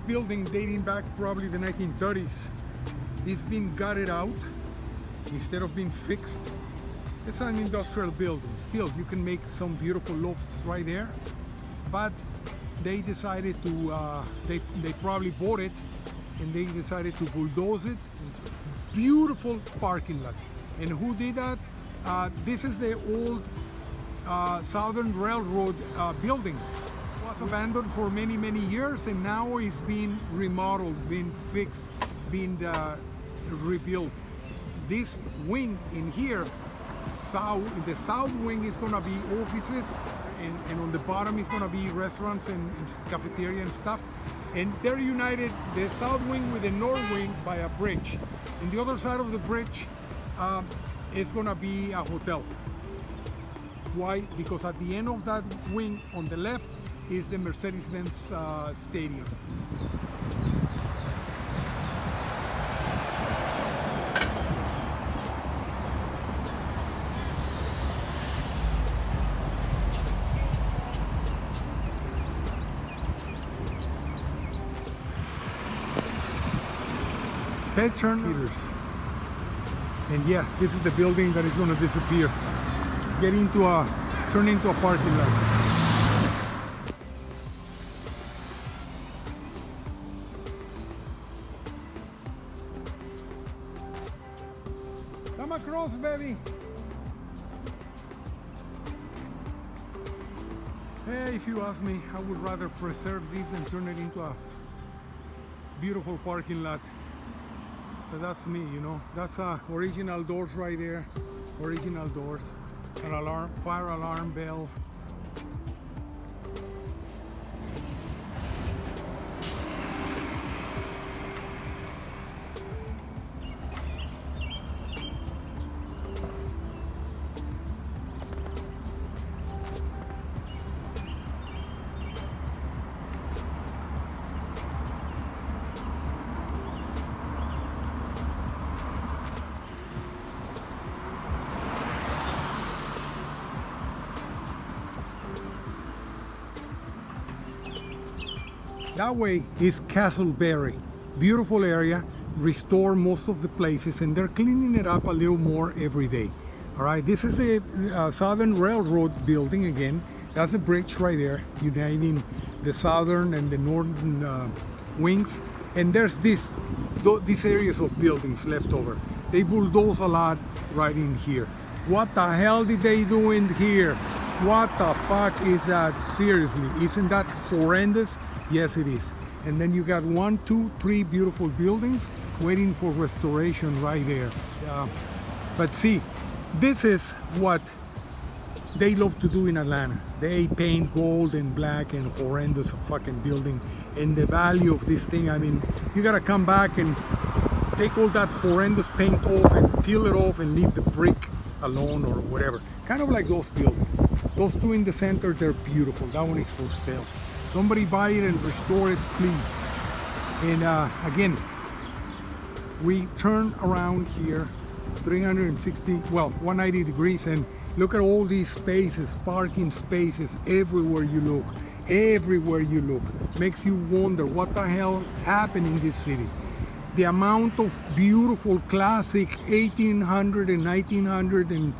building dating back probably the 1930s. It's been gutted out instead of being fixed. It's an industrial building. Still, you can make some beautiful lofts right there, but they decided to, they probably bought it and they decided to bulldoze it. Beautiful parking lot. And who did that? This is the old Southern Railroad building. It was abandoned for many, many years, and now it's being remodeled, being fixed, being rebuilt. This wing in here, the south wing is going to be offices, and on the bottom is going to be restaurants and cafeteria and stuff. And they're united, the south wing with the north wing, by a bridge. And the other side of the bridge is going to be a hotel. Why? Because at the end of that wing on the left is the Mercedes-Benz Stadium. Head turn meters. And yeah, this is the building that is going to disappear. Turn into a parking lot. Come across, baby. Hey, if you ask me, I would rather preserve this than turn it into a beautiful parking lot. But that's me, you know. That's original doors right there. Original doors. An alarm, fire alarm bell. That way is Castleberry. Beautiful area, restore most of the places, and they're cleaning it up a little more every day. All right, this is the Southern Railroad building again. That's the bridge right there, uniting the southern and the northern wings. And there's these areas of buildings left over. They bulldoze a lot right in here. What the hell did they do in here? What the fuck is that? Seriously, isn't that horrendous? Yes, it is. And then you got 1, 2, 3 beautiful buildings waiting for restoration right there. But see, this is what they love to do in Atlanta. They paint gold and black and horrendous fucking building. And the value of this thing, I mean, you gotta come back and take all that horrendous paint off and peel it off and leave the brick alone or whatever. Kind of like those buildings. Those two in the center, they're beautiful. That one is for sale. Somebody buy it and restore it, please. And again, we turn around here 360, well, 190 degrees, and look at all these spaces, parking spaces, everywhere you look. Everywhere you look. Makes you wonder what the hell happened in this city. The amount of beautiful classic 1800 and 1900 and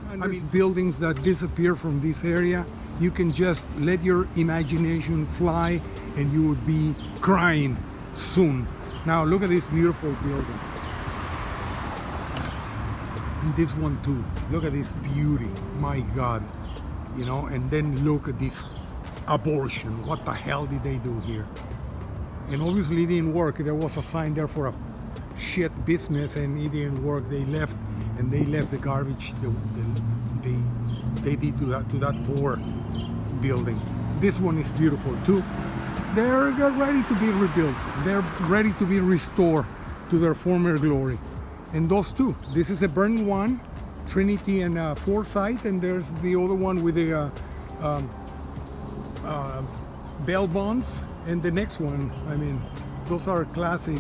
buildings that disappear from this area. You can just let your imagination fly and you would be crying soon. Now look at this beautiful building. And this one too. Look at this beauty. My God. You know, and then look at this abortion. What the hell did they do here? And obviously it didn't work. There was a sign there for a shit business and it didn't work. They left, and they left the garbage they did to that poor building. This one is beautiful too. They're ready to be rebuilt. They're ready to be restored to their former glory. And those two. This is a burnt one, Trinity and Forsyth, and there's the other one with the bell bonds. And the next one, I mean, those are classic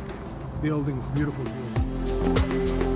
buildings, beautiful buildings.